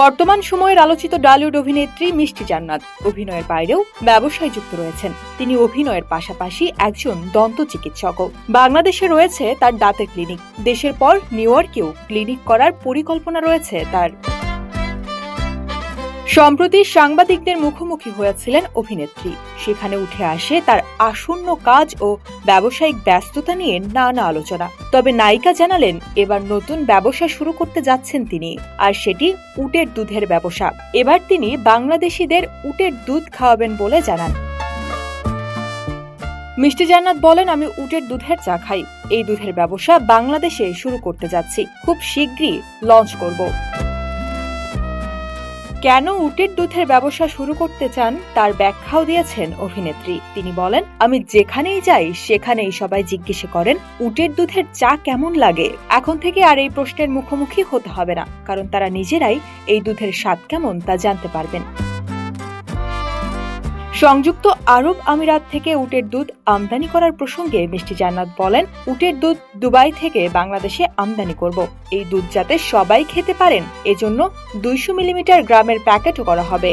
বর্তমান সময়ের আলোচিত ডালিউড অভিনেত্রী মিষ্টি জান্নাত অভিনয়ের বাইরেও ব্যবসায় যুক্ত রয়েছেন। তিনি অভিনয়ের পাশাপাশি একজন দন্ত চিকিৎসকও। বাংলাদেশে রয়েছে তার দাঁতের ক্লিনিক। দেশের পর নিউ ইয়র্কেও ক্লিনিক করার পরিকল্পনা রয়েছে তার। সম্প্রতি সাংবাদিকদের মুখোমুখি হয়েছিলেন অভিনেত্রী। সেখানে উঠে আসে তার আসন্ন কাজ ও ব্যবসায়িক ব্যস্ততা নিয়ে নানা আলোচনা। তবে নায়িকা জানালেন এবার নতুন ব্যবসা শুরু করতে যাচ্ছেন তিনি, আর সেটি উটের দুধের ব্যবসা। এবার তিনি বাংলাদেশিদের উটের দুধ খাওয়াবেন বলে জানান। মিষ্টি জান্নাত বলেন, আমি উটের দুধের চা খাই। এই দুধের ব্যবসা বাংলাদেশে শুরু করতে যাচ্ছি, খুব শীঘ্রই লঞ্চ করব। কেন উটের দুধের ব্যবসা শুরু করতে চান তার ব্যাখ্যাও দিয়েছেন অভিনেত্রী। তিনি বলেন, আমি যেখানেই যাই সেখানেই সবাই জিজ্ঞেস করেন উটের দুধের চা কেমন লাগে। এখন থেকে আর এই প্রশ্নের মুখোমুখি হতে হবে না, কারণ তারা নিজেরাই এই দুধের স্বাদ কেমন তা জানতে পারবেন। সংযুক্ত আরব আমিরাত থেকে উটের দুধ আমদানি করার প্রসঙ্গে মিষ্টি জান্নাত বলেন, উটের দুধ দুবাই থেকে বাংলাদেশে আমদানি করব। এই দুধ যাতে সবাই খেতে পারেন এজন্য 200 মিলিমিটার গ্রামের প্যাকেটও করা হবে।